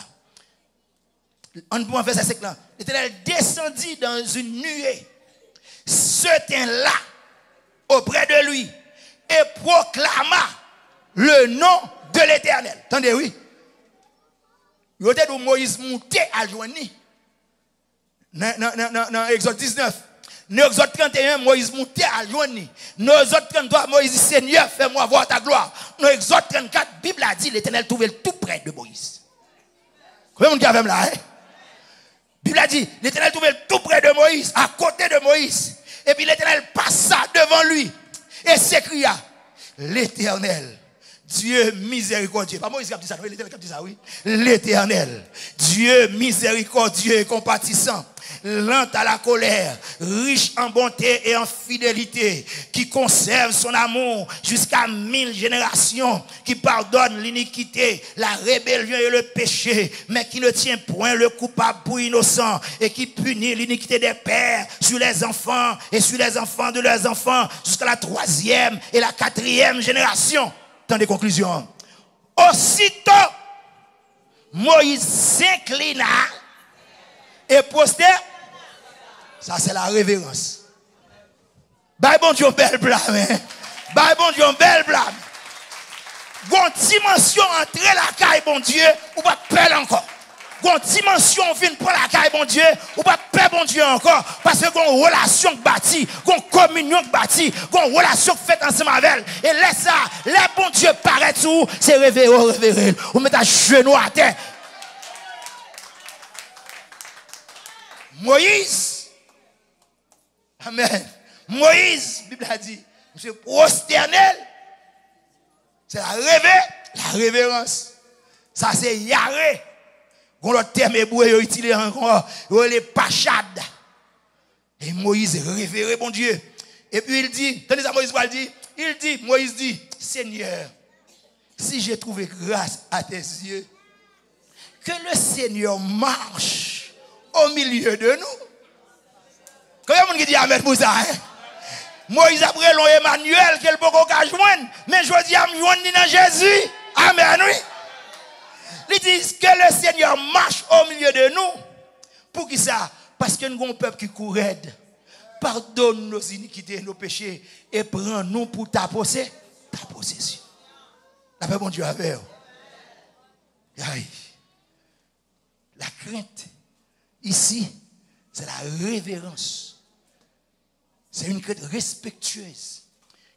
On prend verset 5 là. L'Éternel descendit dans une nuée, se tint là, auprès de lui, et proclama le nom de l'Éternel. Attendez, oui. Il y a Moïse monté à joindre. Dans Exode 19. Dans Exode 31, Moïse monté à joindre. Dans Exode 33, Moïse dit Seigneur, fais-moi voir ta gloire. Dans Exode 34, la Bible a dit l'Éternel trouvait tout près de Moïse. Combien de monde qui avait là? La Bible a dit l'Éternel trouvait tout près de Moïse, à côté de Moïse. Et puis l'Éternel passa devant lui et s'écria l'Éternel, Dieu miséricordieux. Pas Moïse qui a dit ça, l'Éternel qui a dit ça, oui. L'Éternel, Dieu miséricordieux et compatissant, lent à la colère, riche en bonté et en fidélité, qui conserve son amour jusqu'à 1000 générations, qui pardonne l'iniquité, la rébellion et le péché, mais qui ne tient point le coupable pour innocent, et qui punit l'iniquité des pères sur les enfants et sur les enfants de leurs enfants, jusqu'à la 3e et la 4e génération. Dans des conclusions. Aussitôt, Moïse s'inclina et postère. Ça, c'est la révérence. Bye bon Dieu, belle blâme. Bye bon Dieu, belle blâme. Bonne dimension entre la caille, bon Dieu, ou pas pelle encore. Bonne dimension vient pour la caille, bon Dieu, ou pas pelle, bon Dieu encore. Parce que une relation bâtie, une communion bâtie, une relation faite ensemble avec elle. Et laisse ça, les bon Dieu paraît tout, c'est révéré. Ou mettez à genoux à terre. Moïse, amen. Moïse, la Bible a dit, monsieur prosternel, c'est la révérence. Ça c'est Yahvé. Quand l'autre terme hébreu est utilisé encore, les pachad. Et Moïse révéré, bon Dieu. Et puis il dit, tenez ça, Moïse dit, Seigneur, si j'ai trouvé grâce à tes yeux, que le Seigneur marche au milieu de nous. Combien de monde qui dit Amen pour ça? Moïse a pris l'on Emmanuel, quel beau qu'à joindre, mais je dis à me joindre dans Jésus. Amen, oui. Ils disent que le Seigneur marche au milieu de nous. Pour qui ça? Parce que nous avons un peuple qui court raide. Pardonne nos iniquités, nos péchés, et prends-nous pour ta possession. La paix, bon Dieu, avec vous. Aïe. La crainte, ici, c'est la révérence. C'est une crainte respectueuse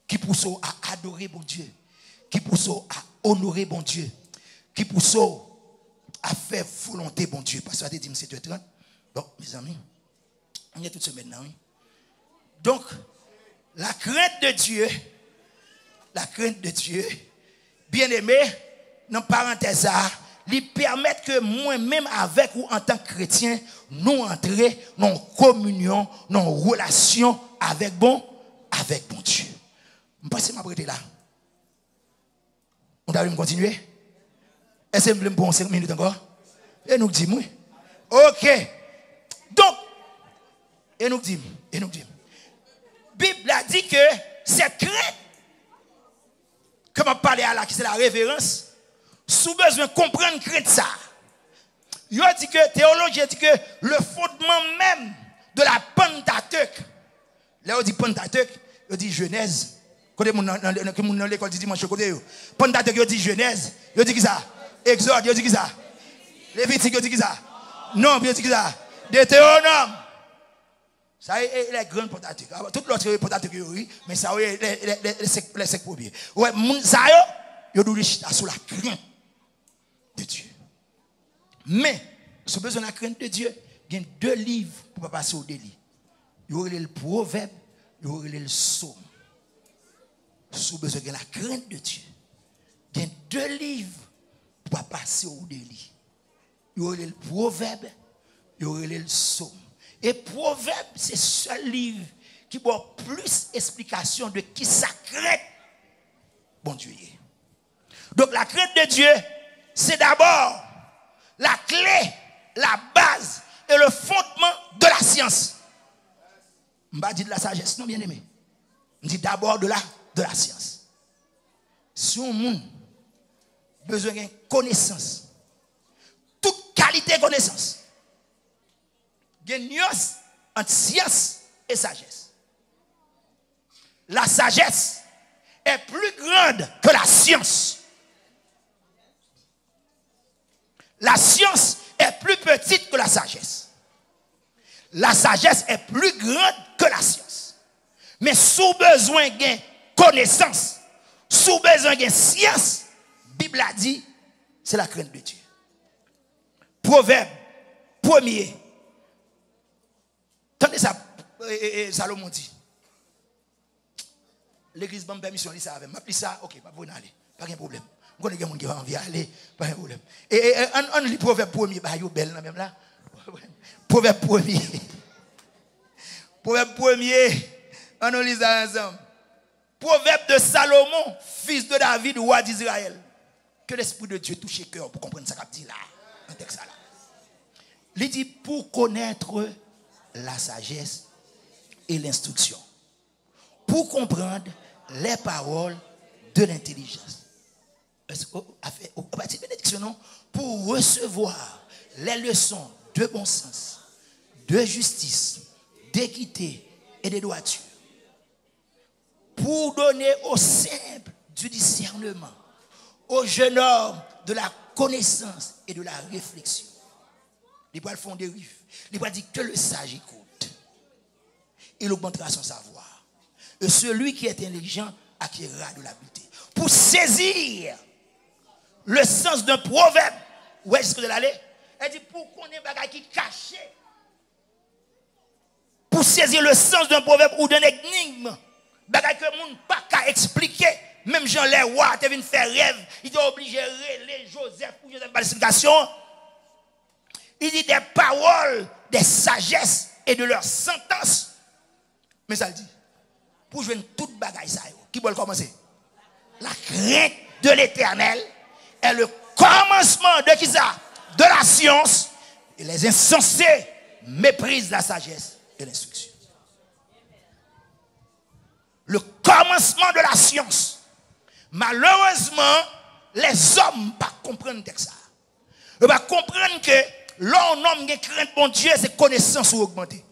qui pousse à adorer bon Dieu, qui pousse à honorer bon Dieu, qui pousse à faire volonté bon Dieu. Parce que ça dit 7h30. Bon, mes amis, on est toute semaine maintenant. Oui? Donc, la crainte de Dieu, bien aimé, dans parenthèse, lui permet que moi-même avec ou en tant que chrétien, nous entrions dans communion, dans relation avec bon Dieu. Je pense que je vais là. On doit continuer. Est-ce que vous voulez me 5 minutes encore? Et nous disons, oui. Ok. Donc, et nous disons. La Bible a dit que cette crainte, comme on parlait à la qui c'est la révérence, sous besoin de comprendre crainte ça. Il dit que, théologien dit que le fondement même de la Pentateuque, là on dit Pentateuque, il dit Genèse. Quand on est dans l'école du dimanche, Pentateuque, il dit Genèse, il dit qui ça? Exode, il dit qui ça? Lévitique, il dit qui ça? Non, il dit qui ça? Deutéronome. Ça est les grandes Pentateuque. Toute l'autre Pentateuque, oui, mais ça est les 5 premiers. Ouais, ça y est, il sous la crainte de Dieu. Mais, si vous avez besoin de la crainte de Dieu, il y a 2 livres pour passer au délit. Il y aura le proverbe, il y aura le psaume. Si vous avez besoin de la crainte de Dieu, il y a 2 livres pour passer au délit. Il y aura le proverbe, il y aura le psaume. Et proverbe, c'est ce seul livre qui a plus d'explications de qui ça craint. Bon Dieu. Donc la crainte de Dieu, c'est d'abord la clé, la base et le fondement de la science. Je ne vais pas dire de la sagesse, non bien aimé. Je dis d'abord de la science. Si on a besoin de connaissance, toute qualité de connaissance, il y a une nuance entre science et sagesse. La sagesse est plus grande que la science. La science est plus petite que la sagesse. La sagesse est plus grande que la science. Mais sous besoin de connaissance, sous besoin de science, la Bible a dit, c'est la crainte de Dieu. Proverbe, premier. Attendez ça, Salomon dit. L'église m'a permission de ça avec. M'a pris ça, ok, pas bon aller, pas de problème. Je connais des gens qui ont envie d'aller, pas de problème. Et on lit Proverbe premier, bah yo belle même là. Proverbe premier. Proverbe premier, on lit ça ensemble. Proverbe de Salomon, fils de David, roi d'Israël. Que l'esprit de Dieu touche le cœur pour comprendre ça qu'a dit là, un texte là. Il dit pour connaître la sagesse et l'instruction, pour comprendre les paroles de l'intelligence. Au partir de bénédiction, non, pour recevoir les leçons de bon sens, de justice, d'équité et de droiture, pour donner aux simples du discernement, aux jeunes hommes de la connaissance et de la réflexion. Les bois font des rives. Les bois disent que le sage écoute. Il augmentera son savoir. Et celui qui est intelligent acquérera de l'habileté. Pour saisir le sens d'un proverbe, où est-ce que vous allez? Elle dit pour qu'on ait des bagages qui cachent. Pour saisir le sens d'un proverbe ou d'un énigme, bagages que le monde n'a pas qu'à expliquer. Même Jean les rois, tu viens faire rêve, il t'a obligé de relire Joseph pour Joseph par l'explication. Il dit des paroles, des sagesses et de leurs sentences. Mais ça le dit, pour jouer toute bagaille ça, qui doit commencer? La crainte de l'Éternel est le commencement de qui ça? De la science. Et les insensés méprisent la sagesse et l'instruction. Le commencement de la science. Malheureusement, les hommes ne comprennent pas ça. Ils ne comprennent que l'homme qui craint bon Dieu, c'est connaissance ou augmenter.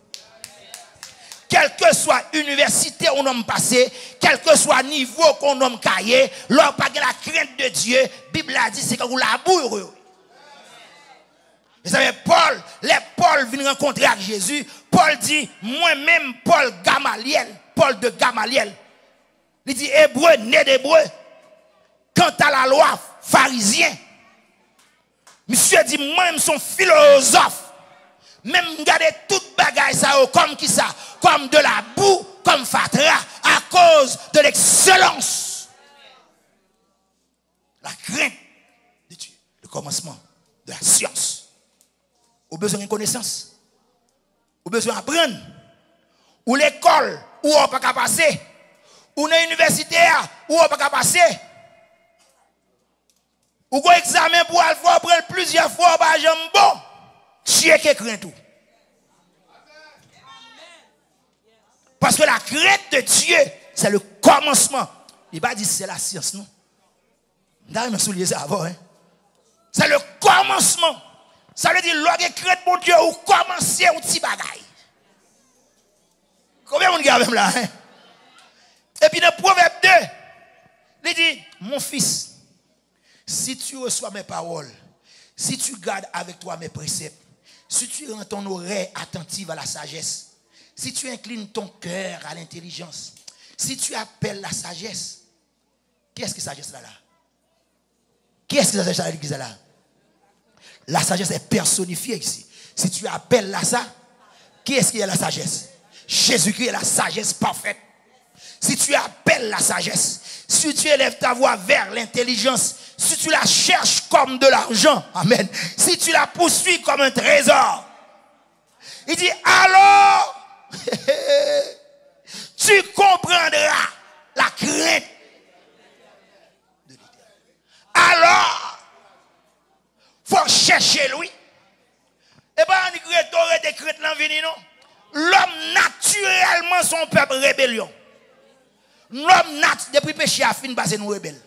Quelle que soit université où on passé, quel que soit niveau qu'on nomme cahier, l'homme pas la crainte de Dieu, la Bible a dit c'est que vous labourez. Vous savez, Paul vient rencontrer avec Jésus. Paul dit, moi-même, Paul de Gamaliel. Il dit, hébreu, né d'hébreu. Quant à la loi, pharisien. Monsieur dit, moi-même, son philosophe. Même garder toute bagaille ça comme qui ça, comme de la boue, comme fatra, à cause de l'excellence. La crainte de Dieu, le commencement de la science. Au besoin de connaissance, au besoin d'apprendre, ou l'école, où on ne peut pas passer, ou l'université, où on ne peut pas passer, ou un examen pour aller prendre plusieurs fois, par exemple, bon, Dieu qui craint tout. Parce que la crainte de Dieu, c'est le commencement. Il ne va pas dire c'est la science, non? D'ailleurs, je me souviens ça avant. Hein? C'est le commencement. Ça veut dire, lorsque crainte mon Dieu, ou commencer un petit bagaille. Combien on garde même là? Hein? Et puis dans Proverbe 2, il dit, mon fils, si tu reçois mes paroles, si tu gardes avec toi mes préceptes, si tu rends ton oreille attentive à la sagesse, si tu inclines ton cœur à l'intelligence, si tu appelles la sagesse, qui est-ce que la sagesse là? Qui est-ce que la sagesse là l'église là? La sagesse est personnifiée ici. Si tu appelles là ça, qui est-ce qui est la sagesse? Jésus-Christ est la sagesse parfaite. Si tu appelles la sagesse, si tu élèves ta voix vers l'intelligence, si tu la cherches comme de l'argent, amen, si tu la poursuis comme un trésor, il dit alors, tu comprendras la crainte de l'Éternel. Alors, faut chercher lui. Et bien, on aurait des craintes dans venir, non? L'homme naturellement son peuple rébellion. L'homme depuis péché a fini passer nous rebelles.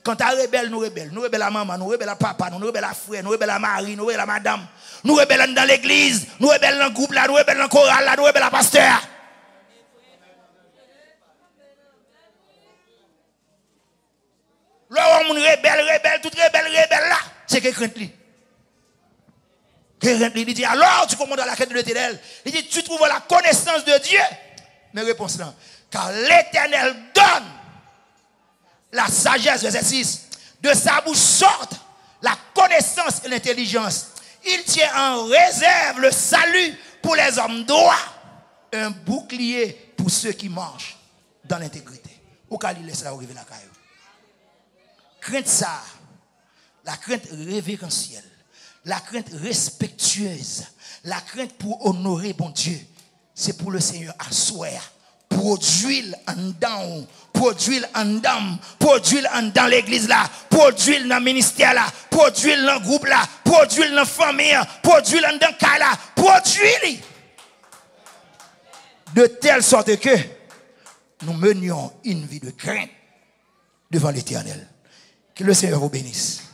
Quand tu rebelle, nous rebelles. Nous rebelles à maman, nous rebelles à papa, nous rebelles à frère, nous rebelles à mari, nous rebelles à madame. Nous rebelles dans l'église, nous rebelles dans le groupe là, nous rebelles dans le choral là, nous rebelles à pasteur. L'homme rebelle, tout rebelle là. C'est que crainte lui. Il dit alors tu commandes à la quête de l'Éternel. Il dit tu trouves la connaissance de Dieu. Mais réponse là. Car l'Éternel donne la sagesse, verset 6. De sa bouche sortent la connaissance et l'intelligence. Il tient en réserve le salut pour les hommes droits. Un bouclier pour ceux qui marchent dans l'intégrité. Au cas où il laisse la arriver la caillou. Crainte ça. La crainte révérentielle. La crainte respectueuse. La crainte pour honorer bon Dieu. C'est pour le Seigneur à soi. Produire en dedans, produire en dedans, produire en dans l'église là, produire dans le ministère là, produire dans le groupe là, produire dans la famille, produire dans le cas là, produire de telle sorte que nous menions une vie de crainte devant l'Éternel. Que le Seigneur vous bénisse.